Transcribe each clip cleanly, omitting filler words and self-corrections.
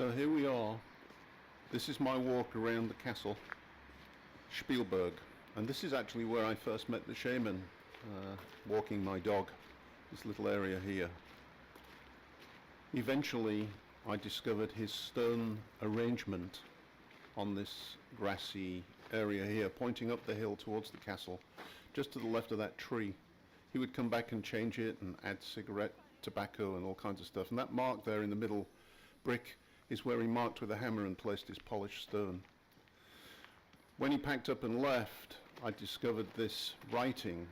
So here we are. This is my walk around the castle, Špilbirk, and this is actually where I first met the shaman, walking my dog, this little area here. Eventually I discovered his stone arrangement on this grassy area here, pointing up the hill towards the castle, just to the left of that tree. He would come back and change it and add cigarette, tobacco and all kinds of stuff, and that mark there in the middle brick is where he marked with a hammer and placed his polished stone. When he packed up and left, I discovered this writing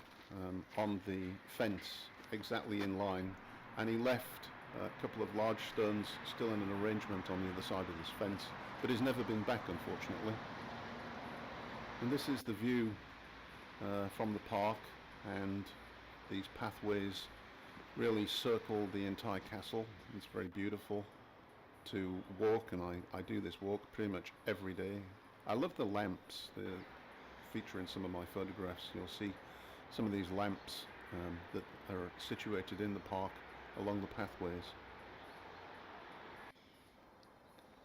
on the fence exactly in line, and he left a couple of large stones still in an arrangement on the other side of this fence, but he's never been back, unfortunately. And this is the view from the park, and these pathways really circle the entire castle. It's very beautiful to walk, and I do this walk pretty much every day. I love the lamps. They feature in some of my photographs. You'll see some of these lamps that are situated in the park along the pathways.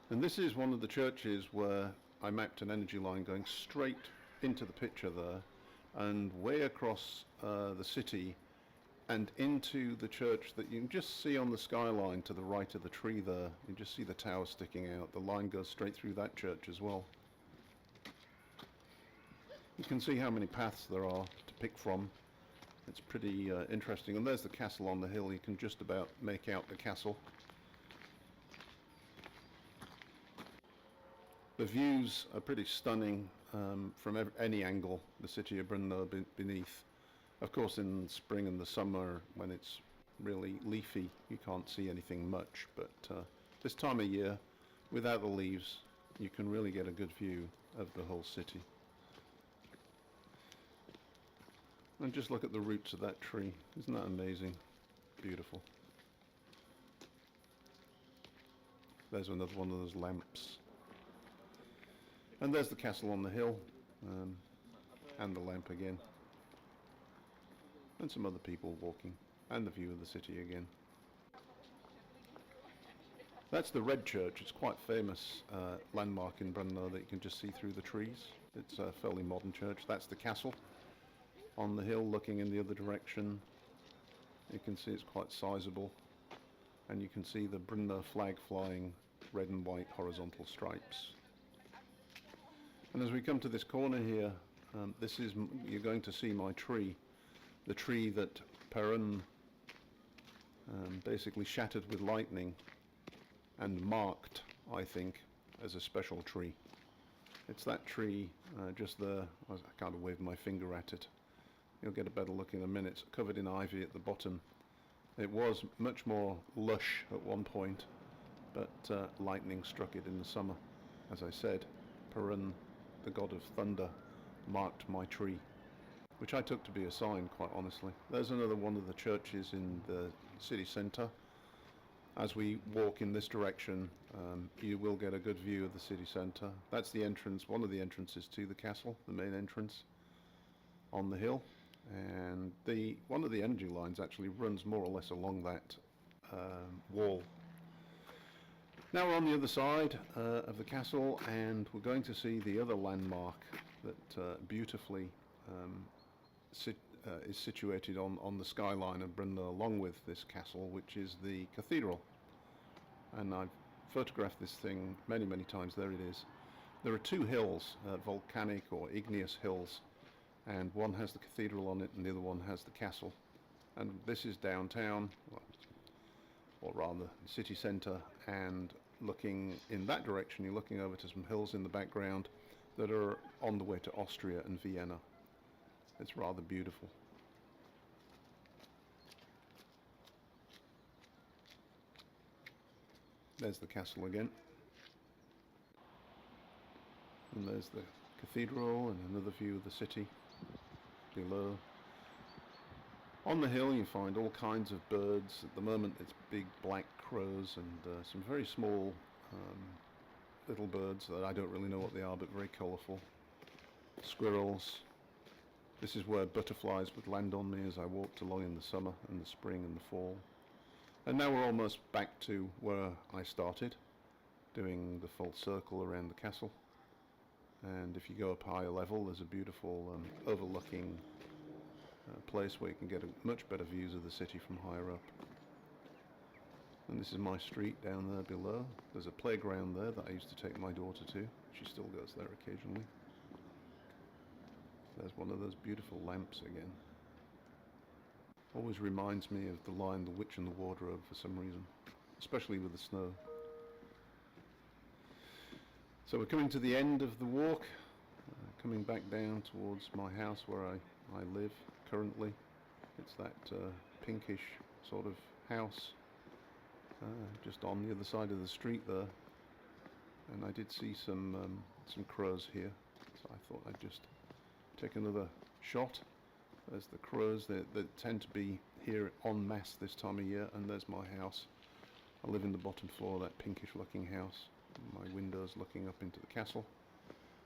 And this is one of the churches where I mapped an energy line going straight into the picture there and way across the city and into the church that you can just see on the skyline to the right of the tree there. You just see the tower sticking out. The line goes straight through that church as well. You can see how many paths there are to pick from. It's pretty interesting. And there's the castle on the hill. You can just about make out the castle. The views are pretty stunning from any angle, the city of Brno beneath. Of course, in spring and the summer, when it's really leafy, you can't see anything much, but this time of year, without the leaves, you can really get a good view of the whole city. And just look at the roots of that tree. Isn't that amazing? Beautiful. There's another one of those lamps. And there's the castle on the hill, and the lamp again. And some other people walking, and the view of the city again. That's the Red Church. It's quite famous landmark in Brno that you can just see through the trees. It's a fairly modern church. That's the castle on the hill looking in the other direction. You can see it's quite sizable, and you can see the Brno flag flying, red and white horizontal stripes. And as we come to this corner here, you're going to see my tree. The tree that Brno basically shattered with lightning and marked, I think, as a special tree. It's that tree just there. I kind of waved my finger at it. You'll get a better look in a minute. It's covered in ivy at the bottom. It was much more lush at one point, but lightning struck it in the summer. As I said, Brno, the god of thunder, marked my tree, which I took to be a sign, quite honestly. There's another one of the churches in the city centre. As we walk in this direction, you will get a good view of the city centre. That's the entrance, one of the entrances to the castle, the main entrance on the hill. And one of the energy lines actually runs more or less along that wall. Now we're on the other side of the castle, and we're going to see the other landmark that beautifully is situated on the skyline of Brno along with this castle, which is the cathedral. And I've photographed this thing many times. There it is. There are two hills, volcanic or igneous hills, and one has the cathedral on it and the other one has the castle. And this is downtown, or rather city centre, and looking in that direction you're looking over to some hills in the background that are on the way to Austria and Vienna. It's rather beautiful. There's the castle again. And there's the cathedral and another view of the city below. On the hill you find all kinds of birds. At the moment it's big black crows and some very small little birds that I don't really know what they are, but very colourful. Squirrels. This is where butterflies would land on me as I walked along in the summer and the spring and the fall. And now we're almost back to where I started. doing the full circle around the castle. And if you go up higher level, there's a beautiful overlooking place where you can get a much better views of the city from higher up. And this is my street down there below. There's a playground there that I used to take my daughter to. She still goes there occasionally. There's one of those beautiful lamps again. Always reminds me of the line The Witch and the Wardrobe for some reason, especially with the snow. So we're coming to the end of the walk, coming back down towards my house where I live currently. It's that pinkish sort of house just on the other side of the street there. And I did see some crows here, so I thought I'd just take another shot. There's the crows. They tend to be here en masse this time of year, and there's my house. I live in the bottom floor of that pinkish looking house. My windows looking up into the castle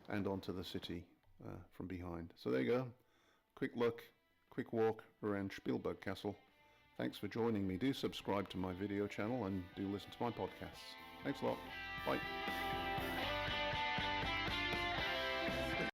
and onto the city from behind. So there you go. Quick look, quick walk around Špilbirk Castle. Thanks for joining me. Do subscribe to my video channel and do listen to my podcasts. Thanks a lot. Bye.